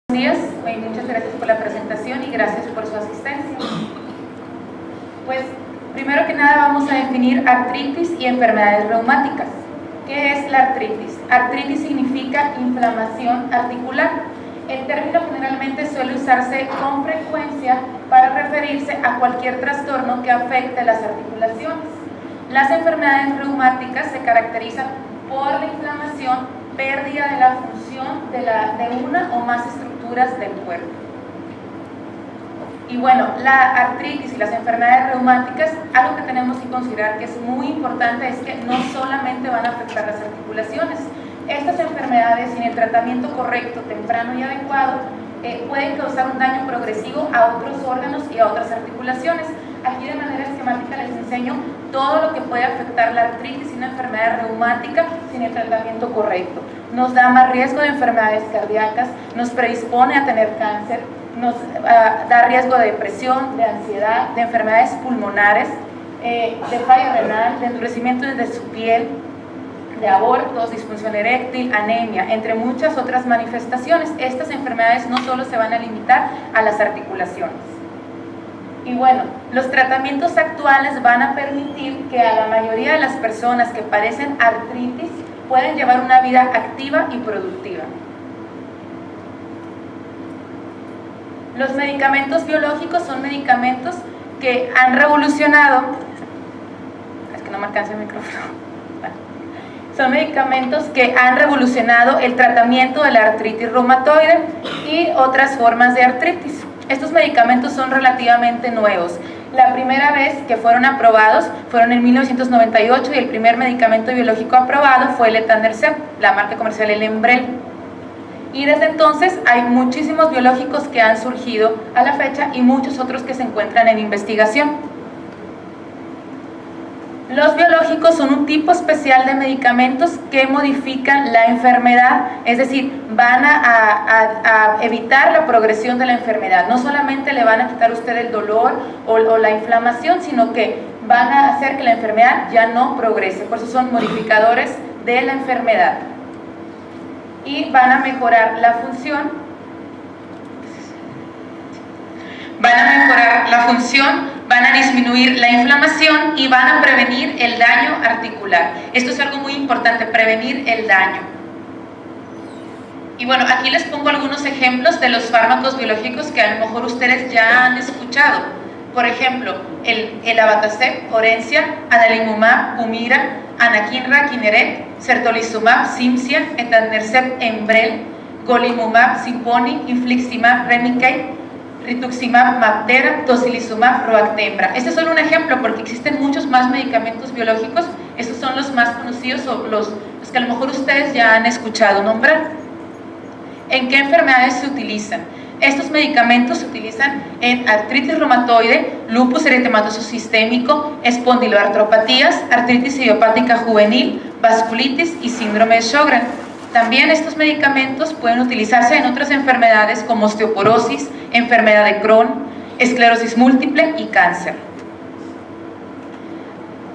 Buenos días, muchas gracias por la presentación y gracias por su asistencia. Pues, primero que nada vamos a definir artritis y enfermedades reumáticas. ¿Qué es la artritis? Artritis significa inflamación articular. El término generalmente suele usarse con frecuencia para referirse a cualquier trastorno que afecte las articulaciones. Las enfermedades reumáticas se caracterizan por la inflamación, pérdida de la función de una o más estructuras del cuerpo. Y bueno, la artritis y las enfermedades reumáticas, algo que tenemos que considerar que es muy importante es que no solamente van a afectar las articulaciones. Estas enfermedades, sin el tratamiento correcto, temprano y adecuado, pueden causar un daño progresivo a otros órganos y a otras articulaciones. Aquí de manera esquemática les enseño todo lo que puede afectar la artritis y una enfermedad reumática sin el tratamiento correcto. Nos da más riesgo de enfermedades cardíacas, nos predispone a tener cáncer, nos da riesgo de depresión, de ansiedad, de enfermedades pulmonares, de falla renal, de endurecimiento de su piel, de abortos, disfunción eréctil, anemia, entre muchas otras manifestaciones. Estas enfermedades no solo se van a limitar a las articulaciones. Y bueno, los tratamientos actuales van a permitir que a la mayoría de las personas que padecen artritis pueden llevar una vida activa y productiva. Los medicamentos biológicos son medicamentos que han revolucionado, es que no me alcanza el micrófono, son medicamentos que han revolucionado el tratamiento de la artritis reumatoide y otras formas de artritis. Estos medicamentos son relativamente nuevos. La primera vez que fueron aprobados fueron en 1998 y el primer medicamento biológico aprobado fue el etanercept, la marca comercial el Enbrel. Y desde entonces hay muchísimos biológicos que han surgido a la fecha y muchos otros que se encuentran en investigación. Los biológicos son un tipo especial de medicamentos que modifican la enfermedad, es decir, van a evitar la progresión de la enfermedad. No solamente le van a quitar a usted el dolor o la inflamación, sino que van a hacer que la enfermedad ya no progrese. Por eso son modificadores de la enfermedad. Y van a mejorar la función. Van a disminuir la inflamación y van a prevenir el daño articular. Esto es algo muy importante, prevenir el daño. Y bueno, aquí les pongo algunos ejemplos de los fármacos biológicos que a lo mejor ustedes ya han escuchado. Por ejemplo, el abatacept, Orencia, adalimumab, Humira, anakinra, Kineret, certolizumab, Cimzia, etanercept, Enbrel, golimumab, Simponi, infliximab, Remicade, rituximab, Mabtera, tocilizumab, Roactembra. Este es solo un ejemplo porque existen muchos más medicamentos biológicos. Estos son los más conocidos o los que a lo mejor ustedes ya han escuchado nombrar. ¿En qué enfermedades se utilizan? Estos medicamentos se utilizan en artritis reumatoide, lupus eritematoso sistémico, espondiloartropatías, artritis idiopática juvenil, vasculitis y síndrome de Sjögren. También estos medicamentos pueden utilizarse en otras enfermedades como osteoporosis, enfermedad de Crohn, esclerosis múltiple y cáncer.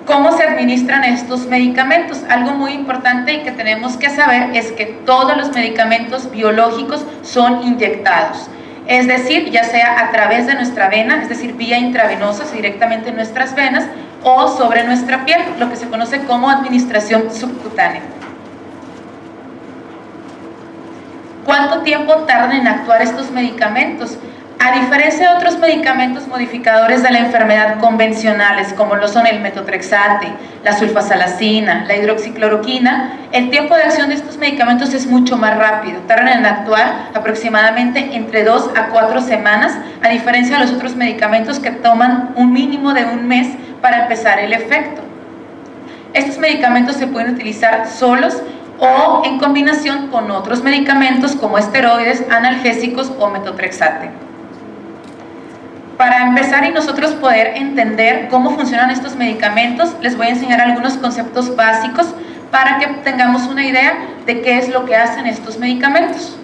¿Cómo se administran estos medicamentos? Algo muy importante y que tenemos que saber es que todos los medicamentos biológicos son inyectados. Es decir, ya sea a través de nuestra vena, es decir, vía intravenosa, directamente en nuestras venas, o sobre nuestra piel, lo que se conoce como administración subcutánea. ¿Cuánto tiempo tardan en actuar estos medicamentos? A diferencia de otros medicamentos modificadores de la enfermedad convencionales, como lo son el metotrexate, la sulfasalacina, la hidroxicloroquina, el tiempo de acción de estos medicamentos es mucho más rápido. Tardan en actuar aproximadamente entre 2 a 4 semanas, a diferencia de los otros medicamentos que toman un mínimo de un mes para empezar el efecto. Estos medicamentos se pueden utilizar solos o en combinación con otros medicamentos como esteroides, analgésicos o metotrexate. Para empezar y nosotros poder entender cómo funcionan estos medicamentos, les voy a enseñar algunos conceptos básicos para que tengamos una idea de qué es lo que hacen estos medicamentos.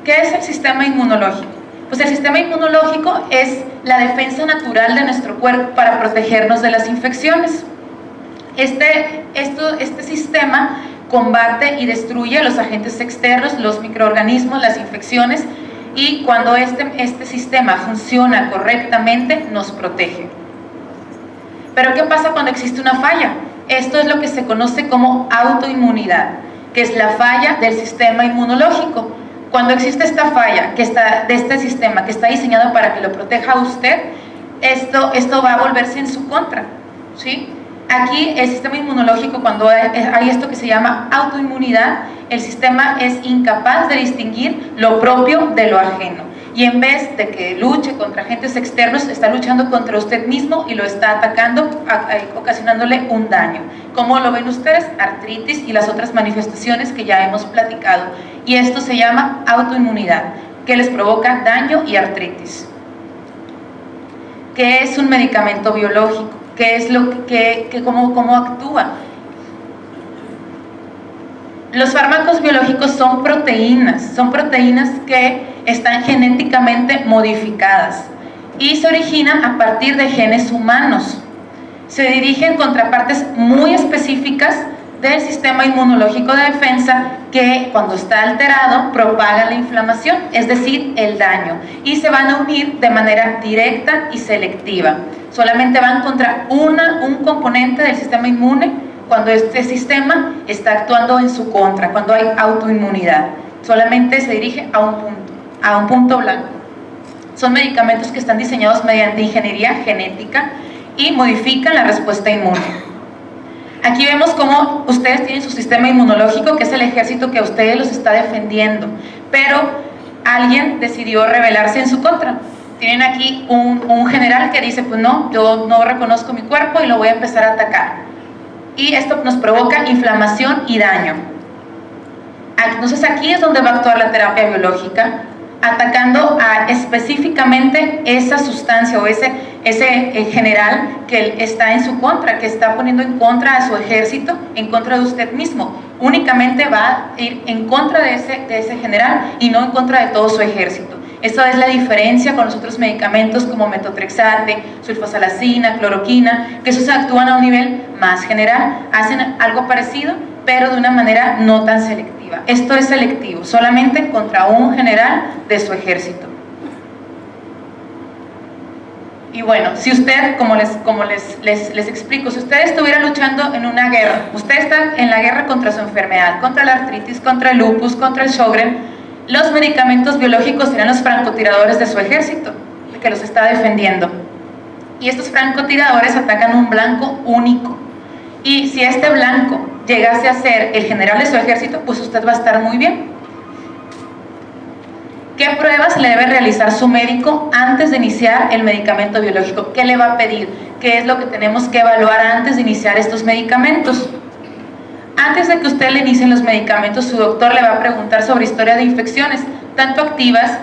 ¿Qué es el sistema inmunológico? Pues el sistema inmunológico es la defensa natural de nuestro cuerpo para protegernos de las infecciones. Este sistema combate y destruye los agentes externos, los microorganismos, las infecciones, y cuando este sistema funciona correctamente nos protege. Pero ¿qué pasa cuando existe una falla? Esto es lo que se conoce como autoinmunidad, que es la falla del sistema inmunológico. Cuando existe esta falla de este sistema que está diseñado para que lo proteja a usted, esto va a volverse en su contra, ¿sí? Aquí el sistema inmunológico, cuando hay esto que se llama autoinmunidad, el sistema es incapaz de distinguir lo propio de lo ajeno. Y en vez de que luche contra agentes externos, está luchando contra usted mismo y lo está atacando, ocasionándole un daño. ¿Cómo lo ven ustedes? Artritis y las otras manifestaciones que ya hemos platicado. Y esto se llama autoinmunidad, que les provoca daño y artritis. ¿Qué es un medicamento biológico? ¿Qué es cómo actúa? Los fármacos biológicos son proteínas que están genéticamente modificadas y se originan a partir de genes humanos. Se dirigen contra partes muy específicas del sistema inmunológico de defensa que, cuando está alterado, propaga la inflamación, es decir, el daño, y se van a unir de manera directa y selectiva. Solamente van contra un componente del sistema inmune cuando este sistema está actuando en su contra, cuando hay autoinmunidad. Solamente se dirige a un punto blanco. Son medicamentos que están diseñados mediante ingeniería genética y modifican la respuesta inmune. Aquí vemos cómo ustedes tienen su sistema inmunológico, que es el ejército que a ustedes los está defendiendo, pero alguien decidió rebelarse en su contra. Tienen aquí un general que dice, pues no, yo no reconozco mi cuerpo y lo voy a empezar a atacar. Y esto nos provoca inflamación y daño. Entonces aquí es donde va a actuar la terapia biológica, atacando específicamente esa sustancia o ese general que está en su contra, que está poniendo en contra a su ejército, en contra de usted mismo. Únicamente va a ir en contra de ese general y no en contra de todo su ejército. Esta es la diferencia con los otros medicamentos como metotrexate, sulfasalacina, cloroquina, que esos actúan a un nivel más general, hacen algo parecido, pero de una manera no tan selectiva. Esto es selectivo, solamente contra un general de su ejército. Y bueno, si usted, como les explico, si usted estuviera luchando en una guerra, usted está en la guerra contra su enfermedad, contra la artritis, contra el lupus, contra el Sjögren, los medicamentos biológicos serán los francotiradores de su ejército, que los está defendiendo. Y estos francotiradores atacan un blanco único. Y si este blanco llegase a ser el general de su ejército, pues usted va a estar muy bien. ¿Qué pruebas le debe realizar su médico antes de iniciar el medicamento biológico? ¿Qué le va a pedir? ¿Qué es lo que tenemos que evaluar antes de iniciar estos medicamentos? Antes de que usted le inicie los medicamentos, su doctor le va a preguntar sobre historia de infecciones, tanto activas,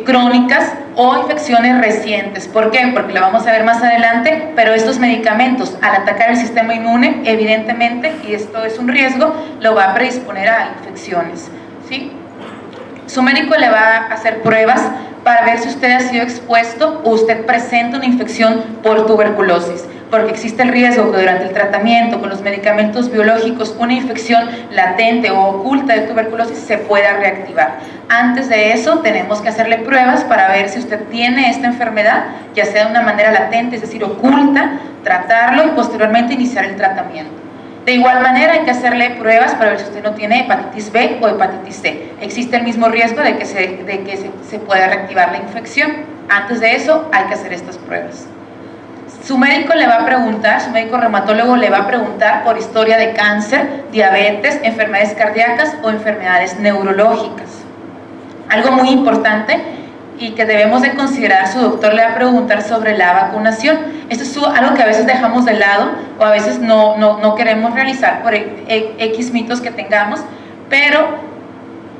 crónicas o infecciones recientes. ¿Por qué? Porque lo vamos a ver más adelante, pero estos medicamentos, al atacar el sistema inmune, evidentemente, y esto es un riesgo, lo va a predisponer a infecciones, ¿sí? Su médico le va a hacer pruebas para ver si usted ha sido expuesto o usted presenta una infección por tuberculosis, porque existe el riesgo que durante el tratamiento con los medicamentos biológicos una infección latente o oculta de tuberculosis se pueda reactivar. Antes de eso tenemos que hacerle pruebas para ver si usted tiene esta enfermedad, ya sea de una manera latente, es decir, oculta, tratarlo y posteriormente iniciar el tratamiento. De igual manera hay que hacerle pruebas para ver si usted no tiene hepatitis B o hepatitis C. Existe el mismo riesgo de que se pueda reactivar la infección. Antes de eso hay que hacer estas pruebas. Su médico le va a preguntar, su médico reumatólogo le va a preguntar por historia de cáncer, diabetes, enfermedades cardíacas o enfermedades neurológicas. Algo muy importante y que debemos de considerar, su doctor le va a preguntar sobre la vacunación. Esto es algo que a veces dejamos de lado o a veces no queremos realizar por X mitos que tengamos, pero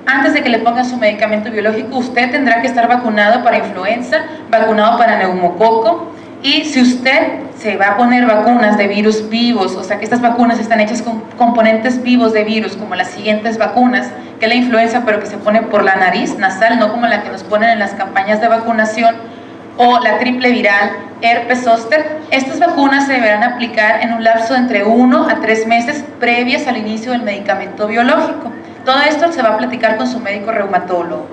antes de que le pongan su medicamento biológico, usted tendrá que estar vacunado para influenza, vacunado para neumococo, y si usted se va a poner vacunas de virus vivos, o sea que estas vacunas están hechas con componentes vivos de virus, como las siguientes vacunas, que es la influenza, pero que se pone por la nariz nasal, no como la que nos ponen en las campañas de vacunación, o la triple viral, herpes zóster. Estas vacunas se deberán aplicar en un lapso de entre 1 a 3 meses previas al inicio del medicamento biológico. Todo esto se va a platicar con su médico reumatólogo.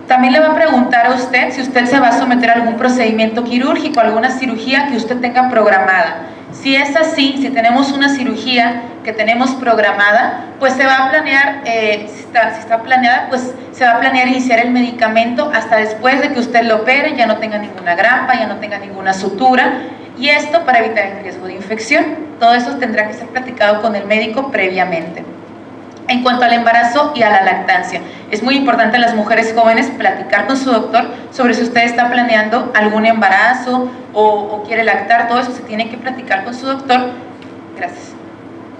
También le va a preguntar a usted si usted se va a someter a algún procedimiento quirúrgico, alguna cirugía que usted tenga programada. Si es así, si tenemos una cirugía que tenemos programada, pues se va a planear, si está planeada, pues se va a planear iniciar el medicamento hasta después de que usted lo opere, ya no tenga ninguna grampa, ya no tenga ninguna sutura, y esto para evitar el riesgo de infección. Todo eso tendrá que ser platicado con el médico previamente. En cuanto al embarazo y a la lactancia, es muy importante a las mujeres jóvenes platicar con su doctor sobre si usted está planeando algún embarazo o quiere lactar. Todo eso se tiene que platicar con su doctor. Gracias.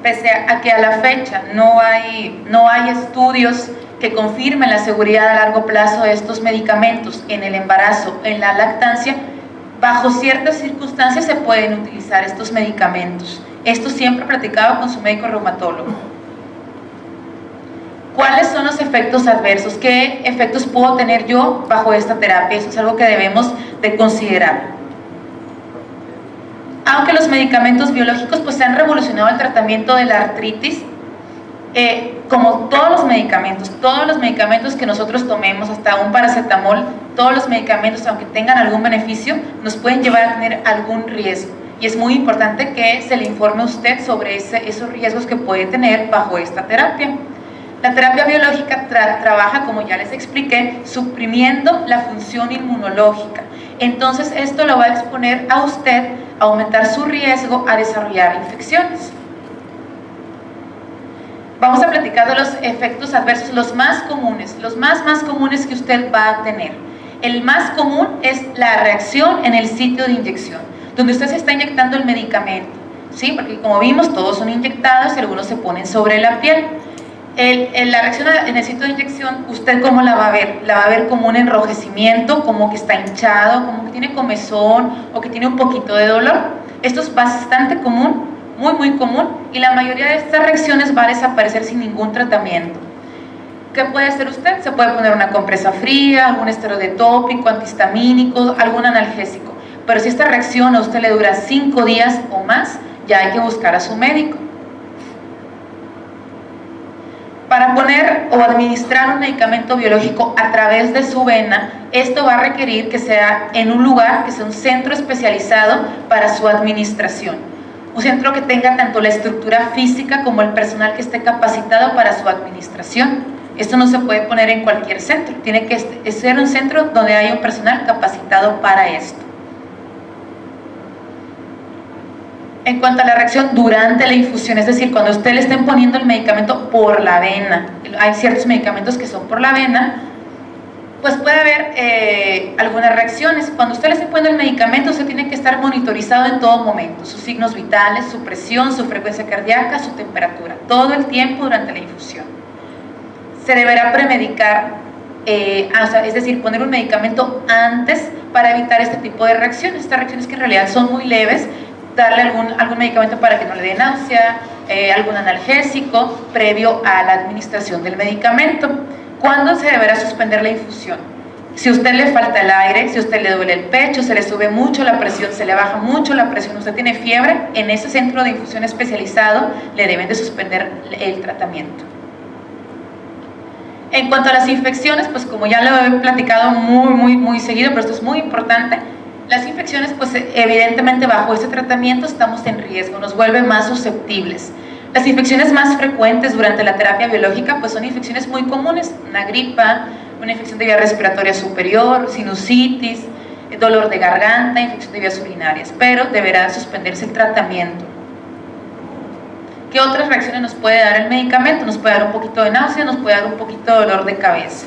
Pese a que a la fecha no hay estudios que confirmen la seguridad a largo plazo de estos medicamentos en el embarazo, en la lactancia, bajo ciertas circunstancias se pueden utilizar estos medicamentos. Esto siempre platicado con su médico reumatólogo. ¿Cuáles son los efectos adversos? ¿Qué efectos puedo tener yo bajo esta terapia? Eso es algo que debemos de considerar. Aunque los medicamentos biológicos pues han revolucionado el tratamiento de la artritis, como todos los medicamentos que nosotros tomemos, hasta un paracetamol, todos los medicamentos, aunque tengan algún beneficio, nos pueden llevar a tener algún riesgo. Y es muy importante que se le informe a usted sobre esos riesgos que puede tener bajo esta terapia. La terapia biológica trabaja, como ya les expliqué, suprimiendo la función inmunológica. Entonces, esto lo va a exponer a usted a aumentar su riesgo a desarrollar infecciones. Vamos a platicar de los efectos adversos, los más comunes que usted va a tener. El más común es la reacción en el sitio de inyección, donde usted se está inyectando el medicamento, ¿sí? Porque como vimos, todos son inyectados y algunos se ponen sobre la piel. La reacción en el sitio de inyección, ¿usted cómo la va a ver? La va a ver como un enrojecimiento, como que está hinchado, como que tiene comezón o que tiene un poquito de dolor. Esto es bastante común, muy común, y la mayoría de estas reacciones va a desaparecer sin ningún tratamiento. ¿Qué puede hacer usted? Se puede poner una compresa fría, algún esteroide tópico, antihistamínico, algún analgésico. Pero si esta reacción a usted le dura 5 días o más, ya hay que buscar a su médico. Para poner o administrar un medicamento biológico a través de su vena, esto va a requerir que sea en un lugar, que sea un centro especializado para su administración. Un centro que tenga tanto la estructura física como el personal que esté capacitado para su administración. Esto no se puede poner en cualquier centro, tiene que ser un centro donde haya un personal capacitado para esto. En cuanto a la reacción durante la infusión, es decir, cuando usted le estén poniendo el medicamento por la vena, hay ciertos medicamentos que son por la vena, pues puede haber algunas reacciones. Cuando usted le esté poniendo el medicamento, usted tiene que estar monitorizado en todo momento, sus signos vitales, su presión, su frecuencia cardíaca, su temperatura, todo el tiempo durante la infusión. Se deberá premedicar, es decir, poner un medicamento antes para evitar este tipo de reacciones. Estas reacciones que en realidad son muy leves, darle algún medicamento para que no le dé náusea, algún analgésico previo a la administración del medicamento. ¿Cuándo se deberá suspender la infusión? Si a usted le falta el aire, si a usted le duele el pecho, se le sube mucho la presión, se le baja mucho la presión, usted tiene fiebre, en ese centro de infusión especializado le deben de suspender el tratamiento. En cuanto a las infecciones, pues como ya lo he platicado muy seguido, pero esto es muy importante, las infecciones, pues evidentemente bajo este tratamiento estamos en riesgo, nos vuelve más susceptibles. Las infecciones más frecuentes durante la terapia biológica pues son infecciones muy comunes, una gripa, una infección de vía respiratoria superior, sinusitis, dolor de garganta, infección de vías urinarias, pero deberá suspenderse el tratamiento. ¿Qué otras reacciones nos puede dar el medicamento? Nos puede dar un poquito de náusea, nos puede dar un poquito de dolor de cabeza.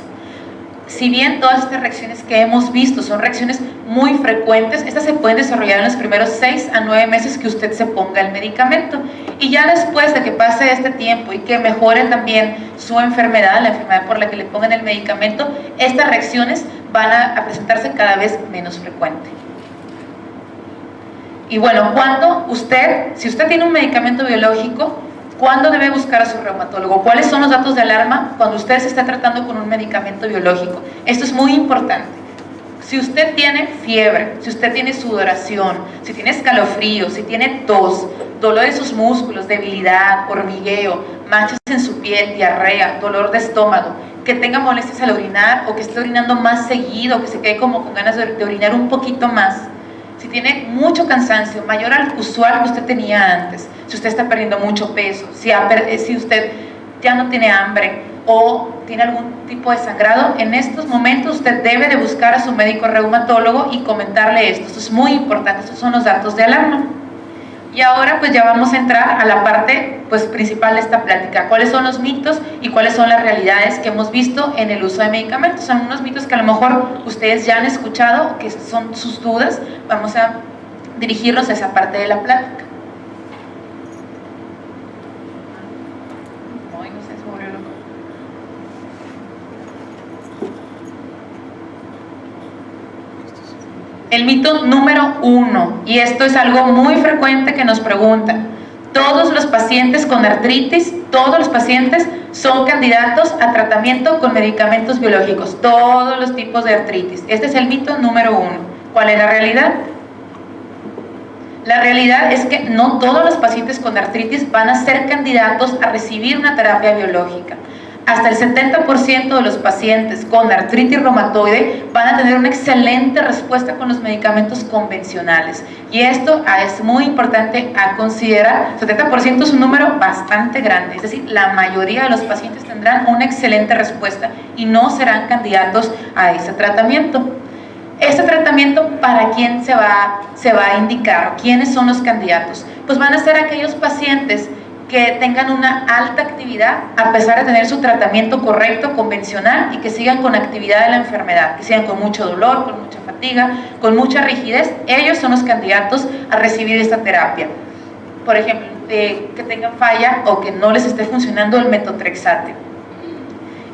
Si bien todas estas reacciones que hemos visto son reacciones muy frecuentes, estas se pueden desarrollar en los primeros 6 a 9 meses que usted se ponga el medicamento. Y ya después de que pase este tiempo y que mejore también su enfermedad, la enfermedad por la que le pongan el medicamento, estas reacciones van a presentarse cada vez menos frecuente. Y bueno, si usted tiene un medicamento biológico, ¿cuándo debe buscar a su reumatólogo? ¿Cuáles son los datos de alarma cuando usted se está tratando con un medicamento biológico? Esto es muy importante. Si usted tiene fiebre, si usted tiene sudoración, si tiene escalofrío, si tiene tos, dolor en sus músculos, debilidad, hormigueo, manchas en su piel, diarrea, dolor de estómago, que tenga molestias al orinar o que esté orinando más seguido, que se quede como con ganas de orinar un poquito más, si tiene mucho cansancio, mayor al usual que usted tenía antes, si usted está perdiendo mucho peso, si usted ya no tiene hambre o tiene algún tipo de sangrado, en estos momentos usted debe de buscar a su médico reumatólogo y comentarle esto. Esto es muy importante, estos son los datos de alarma. Y ahora pues ya vamos a entrar a la parte pues principal de esta plática. ¿Cuáles son los mitos y cuáles son las realidades que hemos visto en el uso de medicamentos? Son unos mitos que a lo mejor ustedes ya han escuchado, que son sus dudas. Vamos a dirigirnos a esa parte de la plática. El mito número 1, y esto es algo muy frecuente que nos preguntan: todos los pacientes con artritis, todos los pacientes son candidatos a tratamiento con medicamentos biológicos, todos los tipos de artritis. Este es el mito número 1. ¿Cuál es la realidad? La realidad es que no todos los pacientes con artritis van a ser candidatos a recibir una terapia biológica. Hasta el 70% de los pacientes con artritis reumatoide van a tener una excelente respuesta con los medicamentos convencionales. Y esto es muy importante a considerar. 70% es un número bastante grande, es decir, la mayoría de los pacientes tendrán una excelente respuesta y no serán candidatos a ese tratamiento. Este tratamiento, ¿para quién se va a indicar? ¿Quiénes son los candidatos? Pues van a ser aquellos pacientes que tengan una alta actividad a pesar de tener su tratamiento correcto, convencional, y que sigan con actividad de la enfermedad, que sigan con mucho dolor, con mucha fatiga, con mucha rigidez. Ellos son los candidatos a recibir esta terapia. Por ejemplo, que tengan falla o que no les esté funcionando el metotrexate.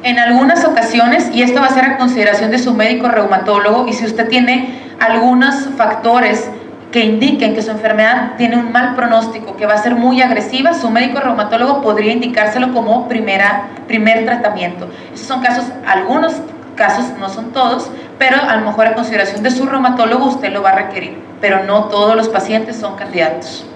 En algunas ocasiones, y esto va a ser a consideración de su médico reumatólogo, y si usted tiene algunos factores que indiquen que su enfermedad tiene un mal pronóstico, que va a ser muy agresiva, su médico reumatólogo podría indicárselo como primer tratamiento. Esos son casos, algunos casos, no son todos, pero a lo mejor a consideración de su reumatólogo usted lo va a requerir, pero no todos los pacientes son candidatos.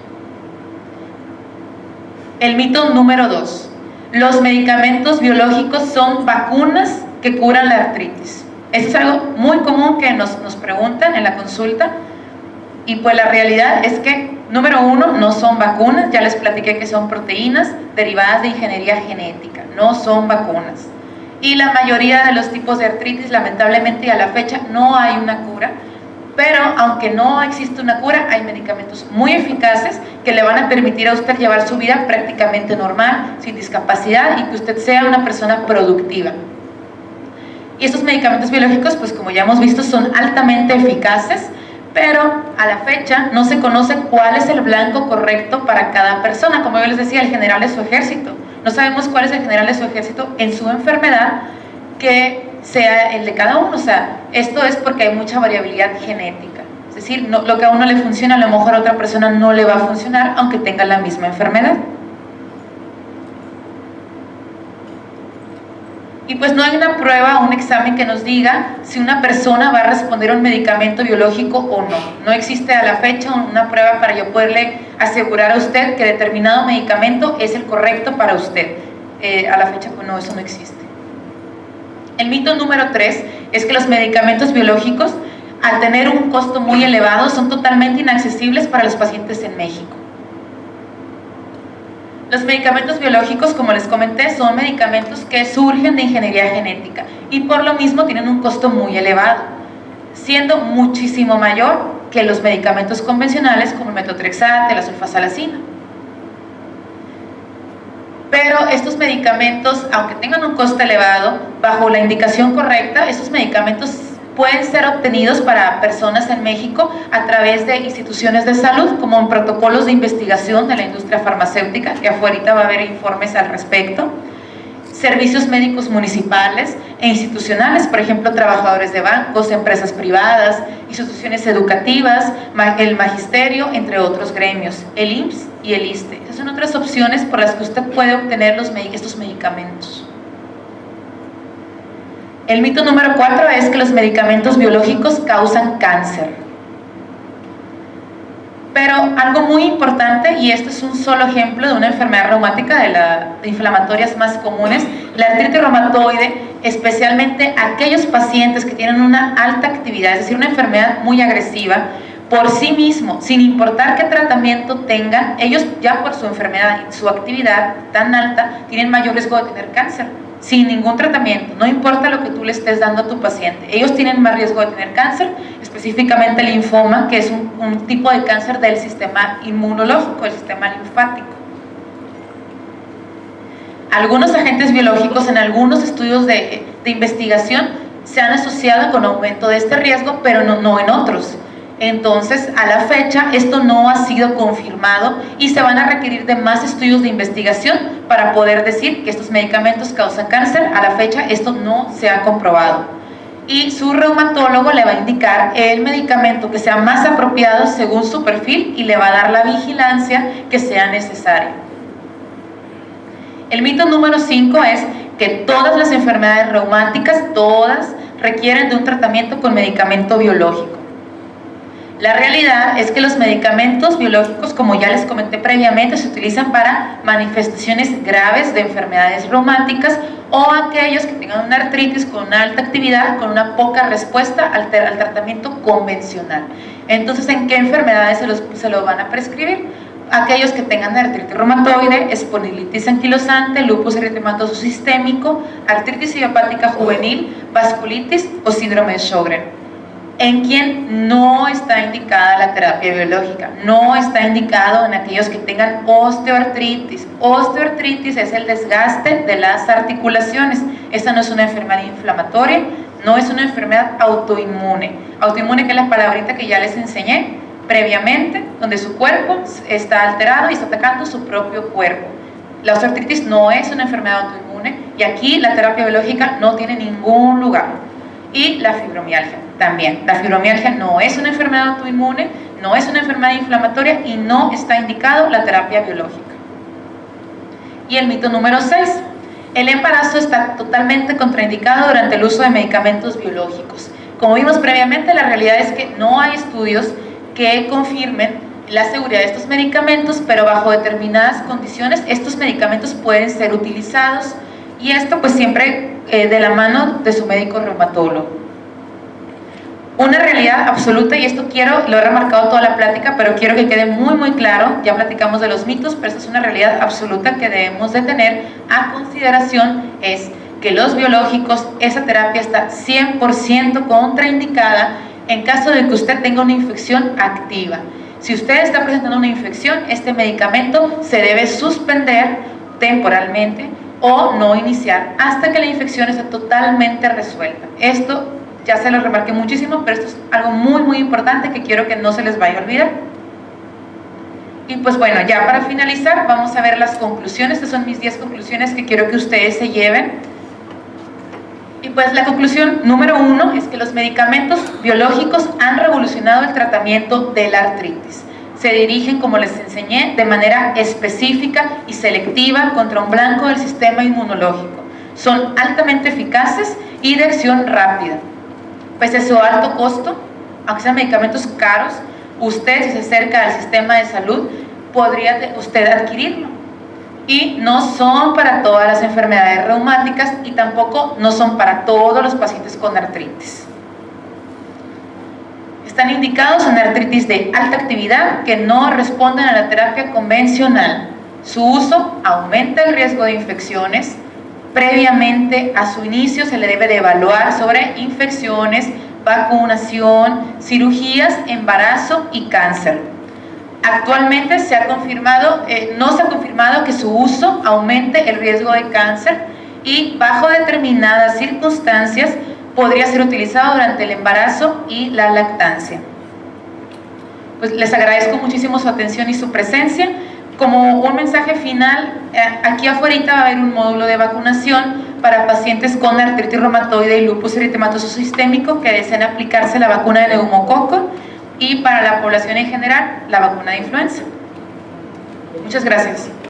El mito número 2. Los medicamentos biológicos son vacunas que curan la artritis. Esto es algo muy común que nos preguntan en la consulta. Y pues la realidad es que, número 1, no son vacunas. Ya les platiqué que son proteínas derivadas de ingeniería genética, no son vacunas. Y la mayoría de los tipos de artritis, lamentablemente, a la fecha no hay una cura, pero aunque no existe una cura, hay medicamentos muy eficaces que le van a permitir a usted llevar su vida prácticamente normal, sin discapacidad, y que usted sea una persona productiva. Y estos medicamentos biológicos, pues como ya hemos visto, son altamente eficaces, pero a la fecha no se conoce cuál es el blanco correcto para cada persona. Como yo les decía, el general es su ejército. No sabemos cuál es el general de su ejército en su enfermedad que sea el de cada uno. O sea, esto es porque hay mucha variabilidad genética. Es decir, lo que a uno le funciona, a lo mejor a otra persona no le va a funcionar, aunque tenga la misma enfermedad. Y pues no hay una prueba o un examen que nos diga si una persona va a responder a un medicamento biológico o no. No existe a la fecha una prueba para yo poderle asegurar a usted que determinado medicamento es el correcto para usted. A la fecha, pues no, eso no existe. El mito número 3 es que los medicamentos biológicos, al tener un costo muy elevado, son totalmente inaccesibles para los pacientes en México. Los medicamentos biológicos, como les comenté, son medicamentos que surgen de ingeniería genética y por lo mismo tienen un costo muy elevado, siendo muchísimo mayor que los medicamentos convencionales como el metotrexate, la sulfasalazina. Pero estos medicamentos, aunque tengan un costo elevado, bajo la indicación correcta, estos medicamentos pueden ser obtenidos para personas en México a través de instituciones de salud, como en protocolos de investigación de la industria farmacéutica, que afuera va a haber informes al respecto, servicios médicos municipales e institucionales, por ejemplo, trabajadores de bancos, empresas privadas, instituciones educativas, el magisterio, entre otros gremios, el IMSS y el ISSSTE. Esas son otras opciones por las que usted puede obtener estos medicamentos. El mito número 4 es que los medicamentos biológicos causan cáncer. Pero algo muy importante, y esto es un solo ejemplo de una enfermedad reumática de las inflamatorias más comunes, la artritis reumatoide, especialmente aquellos pacientes que tienen una alta actividad, es decir, una enfermedad muy agresiva, por sí mismo, sin importar qué tratamiento tengan, ellos ya por su enfermedad y su actividad tan alta, tienen mayor riesgo de tener cáncer, sin ningún tratamiento, no importa lo que tú le estés dando a tu paciente, ellos tienen más riesgo de tener cáncer, específicamente el linfoma, que es un tipo de cáncer del sistema inmunológico, el sistema linfático. Algunos agentes biológicos en algunos estudios de investigación se han asociado con aumento de este riesgo, pero no en otros. Entonces, a la fecha, esto no ha sido confirmado y se van a requerir de más estudios de investigación para poder decir que estos medicamentos causan cáncer. A la fecha, esto no se ha comprobado. Y su reumatólogo le va a indicar el medicamento que sea más apropiado según su perfil y le va a dar la vigilancia que sea necesaria. El mito número 5 es que todas las enfermedades reumáticas, todas, requieren de un tratamiento con medicamento biológico. La realidad es que los medicamentos biológicos, como ya les comenté previamente, se utilizan para manifestaciones graves de enfermedades reumáticas o aquellos que tengan una artritis con una alta actividad, con una poca respuesta al tratamiento convencional. Entonces, ¿en qué enfermedades se lo van a prescribir? Aquellos que tengan artritis reumatoide, espondilitis anquilosante, lupus eritematoso sistémico, artritis idiopática juvenil, vasculitis o síndrome de Sjögren. En quien no está indicada la terapia biológica, no está indicado en aquellos que tengan osteoartritis. Osteoartritis es el desgaste de las articulaciones. Esta no es una enfermedad inflamatoria, no es una enfermedad autoinmune. Autoinmune, que es la palabrita que ya les enseñé previamente, donde su cuerpo está alterado y está atacando su propio cuerpo. La osteoartritis no es una enfermedad autoinmune y aquí la terapia biológica no tiene ningún lugar. Y la fibromialgia también. La fibromialgia no es una enfermedad autoinmune, no es una enfermedad inflamatoria y no está indicado la terapia biológica. Y el mito número 6. El embarazo está totalmente contraindicado durante el uso de medicamentos biológicos. Como vimos previamente, la realidad es que no hay estudios que confirmen la seguridad de estos medicamentos, pero bajo determinadas condiciones estos medicamentos pueden ser utilizados, y esto pues siempre de la mano de su médico reumatólogo. Una realidad absoluta, y esto lo he remarcado toda la plática, pero quiero que quede muy claro, ya platicamos de los mitos, pero esta es una realidad absoluta que debemos de tener a consideración, es que los biológicos, esa terapia está 100% contraindicada en caso de que usted tenga una infección activa. Si usted está presentando una infección, este medicamento se debe suspender temporalmente o no iniciar hasta que la infección esté totalmente resuelta. Esto ya se lo remarqué muchísimo, pero esto es algo muy importante que quiero que no se les vaya a olvidar. Y pues bueno, ya para finalizar vamos a ver las conclusiones. Estas son mis 10 conclusiones que quiero que ustedes se lleven. Y pues la conclusión número 1 es que los medicamentos biológicos han revolucionado el tratamiento de la artritis. Se dirigen, como les enseñé, de manera específica y selectiva contra un blanco del sistema inmunológico. Son altamente eficaces y de acción rápida. Pese a su alto costo, aunque sean medicamentos caros, usted, si se acerca al sistema de salud, podría usted adquirirlo. Y no son para todas las enfermedades reumáticas y tampoco no son para todos los pacientes con artritis. Están indicados en artritis de alta actividad que no responden a la terapia convencional. Su uso aumenta el riesgo de infecciones. Previamente a su inicio se le debe de evaluar sobre infecciones, vacunación, cirugías, embarazo y cáncer. Actualmente no se ha confirmado que su uso aumente el riesgo de cáncer y bajo determinadas circunstancias podría ser utilizado durante el embarazo y la lactancia. Pues les agradezco muchísimo su atención y su presencia. Como un mensaje final, aquí afuera va a haber un módulo de vacunación para pacientes con artritis reumatoide y lupus eritematoso sistémico que deseen aplicarse la vacuna de neumococo, y para la población en general la vacuna de influenza. Muchas gracias.